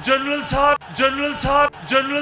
General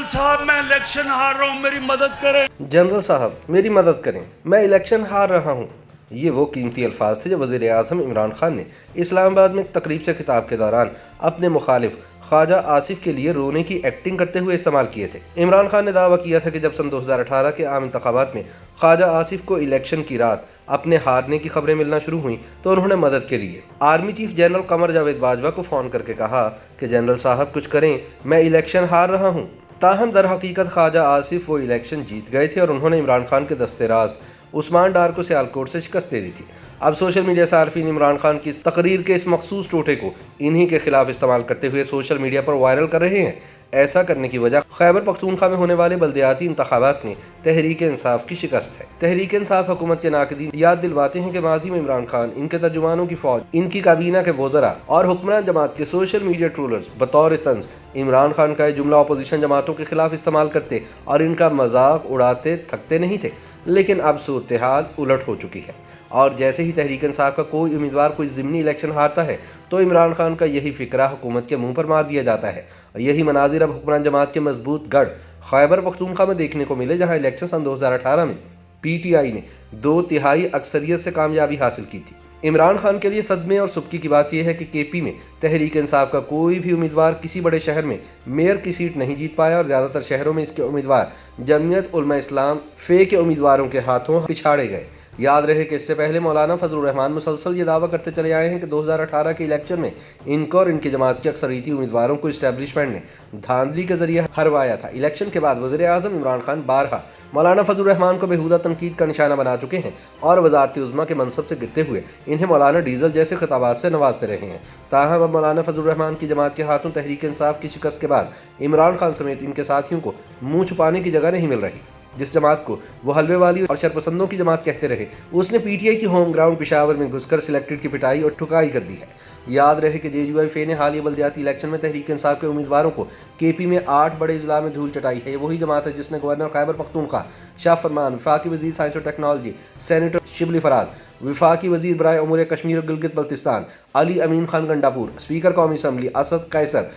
साहब मैं election हार रहा हूँ, मेरी मदद करें। जनरल साहब मेरी मदद करें, मैं इलेक्शन हार रहा हूँ। ये वो कीमती अल्फाज थे जो वज़ीर आज़म इमरान खान ने इस्लामाबाद में एक तकरीब से खिताब के दौरान अपने मुखालिफ ख्वाजा आसिफ के लिए रोने की एक्टिंग करते हुए इस्तेमाल किए थे। इमरान खान ने दावा किया था कि जब सन 2018 के आम इंतखाबात में ख्वाजा आसिफ को इलेक्शन की रात अपने हारने की खबरें मिलना शुरू हुई तो उन्होंने मदद के लिए army chief general Qamar Javed Bajwa को फ़ोन करके कहा कि जनरल साहब कुछ करें, मैं इलेक्शन हार रहा हूँ। ताहम दर हकीकत ख्वाजा आसिफ वो इलेक्शन जीत गए थे और उन्होंने इमरान खान के दस्ते रास्त उस्मान डार को सियालकोट से शिकस्त दे दी थी। अब सोशल मीडिया सार्फिन इमरान खान की तकरीर के इस मखसूस टोटे को इन्हीं के खिलाफ इस्तेमाल करते हुए सोशल मीडिया पर वायरल कर रहे हैं। ऐसा करने की वजह खैबर पख्तूनख्वा में होने वाले बल्दियाती इंतखाबात में तहरीक इंसाफ की शिकस्त है। तहरीक इंसाफ हुकूमत के नाक़दीन याद दिलवाते हैं कि माजी में इमरान खान, इनके तर्जुमानों की फौज, इनकी काबीना के वज़रा और हुक्मरान जमात के सोशल मीडिया ट्रोलर्स बतौर तंज इमरान खान का ये जुमला अपोजिशन जमातों के खिलाफ इस्तेमाल करते और इनका मजाक उड़ाते थकते नहीं थे। लेकिन अब सूरत हाल उलट हो चुकी है और जैसे ही तहरीक इंसाफ का कोई उम्मीदवार कोई ज़िमनी इलेक्शन हारता है तो इमरान खान का यही फिक्रा हुकूमत के मुंह पर मार दिया जाता है। यही मनाजिर अब हुक्मरान जमात के मजबूत गढ़ खैबर पख्तूनख्वा में देखने को मिले, जहां इलेक्शन सन 2018 में PTI ने 2/3 अक्सरियत से कामयाबी हासिल की थी। इमरान खान के लिए सदमे और सुबकी की बात यह है कि KP में तहरीक इंसाफ का कोई भी उम्मीदवार किसी बड़े शहर में मेयर की सीट नहीं जीत पाया और ज़्यादातर शहरों में इसके उम्मीदवार जमीयत उलमा इस्लाम फ़े के उम्मीदवारों के हाथों पिछाड़े गए। याद रहे कि इससे पहले मौलाना फजलुर रहमान मुसलसल ये दावा करते चले आए हैं कि 2018 के इलेक्शन में इनको और इनकी जमात के अक्सरियती उम्मीदवारों को इस्टेब्लिशमेंट ने धांधली के जरिए हरवाया था। इलेक्शन के बाद वज़ीर आज़म इमरान खान बारहा मौलाना फजलुर रहमान को बेहुदा तनकीद का निशाना बना चुके हैं और वज़ारत उज़्मा के मनसब से गिरते हुए इन्हें मौलाना डीजल जैसे खिताबात से नवाजते रहे हैं। ताहम अब मौलाना फजलुर रहमान की जमात के हाथों तहरीक इंसाफ की शिकस्त के बाद इमरान खान समेत इनके साथियों को मुँह छुपाने की जगह नहीं मिल रही। जिस जमात को वो हलवे वाली और शरपसंदों की जमात कहते रहे, उसने PTI की होम ग्राउंड पिशावर में घुसकर सिलेक्टेड की पिटाई और ठुकाई कर दी है। याद रहे कि JUI फ़े ने हालिया बल्दियाती इलेक्शन में तहरीक इंसाफ के उम्मीदवारों को KP में 8 बड़े इजला में धूल चटाई है। वही जमात है जिसने गवर्नर खैबर पख्तूनख्वा शाह फरमान, वफाकी वज़ीर साइंस और टेक्नोलॉजी सेनेटर शिबली फराज, वफाकी वज़ीर बराए उमूर कश्मीर और गिलगित बल्तिस्तान अली अमीन खान गंडापुर, स्पीकर कौमी असम्बली असद कैसर,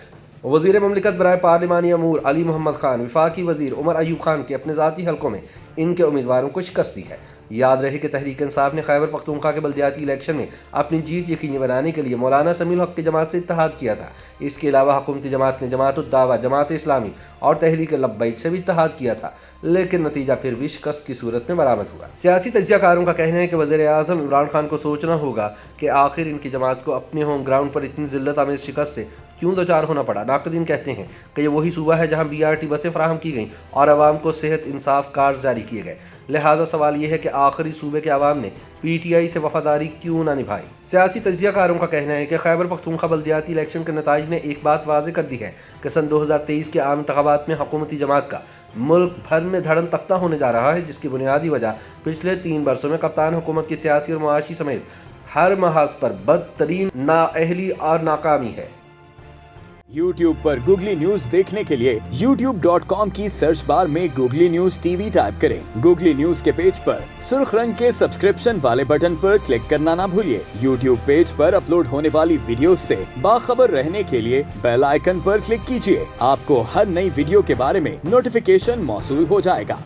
वज़ीर ममलिकत बराए पार्लिमानी अमूर अली मोहम्मद खान, वफाकी वज़ीर उमर अयूब खान के अपने ज़ाती हलकों में इनके उम्मीदवारों को शिकस्त दी है। याद रहे कि तहरीक इंसाफ ने खैबर पख्तूनख्वा के बल्दियाती इलेक्शन में अपनी जीत यकीनी बनाने के लिए मौलाना समील हक की जमात से इत्तेहाद किया था। इसके अलावा हुकूमती जमात ने जमात उद दावा, जमात इस्लामी और तहरीक लब्बैक से भी इत्तेहाद किया था, लेकिन नतीजा फिर भी शिकस्त की सूरत में बरामद हुआ। सियासी तज्ज़ियाकारों का कहना है कि वज़ीर आज़म इमरान खान को सोचना होगा कि आखिर इनकी जमात को अपने होम ग्राउंड पर इतनी ज़िल्लत आमेज़ शिकस्त से क्यों दो चार होना पड़ा। नाक़दीन कहते हैं कि ये वही सूबा है जहाँ BRT बसें फराहम की गईं और आवाम को सेहत इंसाफ कार्ड जारी किए गए। लिहाजा सवाल यह है कि आखिरी सूबे के आवाम ने PTI से वफादारी क्यों ना निभाई। सियासी तज्ज़ियाकारों का कहना है कि खैबर पख्तूनख्वा बल्दियाती इलेक्शन के नताइज ने एक बात वाज़ेह कर दी है कि सन 2023 के आम इंतखाबात में हुकूमती जमात का मुल्क भर में धड़न तख्ता होने जा रहा है, जिसकी बुनियादी वजह पिछले 3 बरसों में कप्तान हुकूमत की सियासी और मुआशी समेत हर महाज पर बदतरीन नाअहली और नाकामी है। YouTube पर गूगली न्यूज देखने के लिए youtube.com की सर्च बार में गूगली न्यूज TV टाइप करें। गूगली न्यूज के पेज पर सुर्ख रंग के सब्सक्रिप्शन वाले बटन पर क्लिक करना ना भूलिए। YouTube पेज पर अपलोड होने वाली वीडियोस से बाखबर रहने के लिए बेल आइकन पर क्लिक कीजिए। आपको हर नई वीडियो के बारे में नोटिफिकेशन मौसूल हो जाएगा।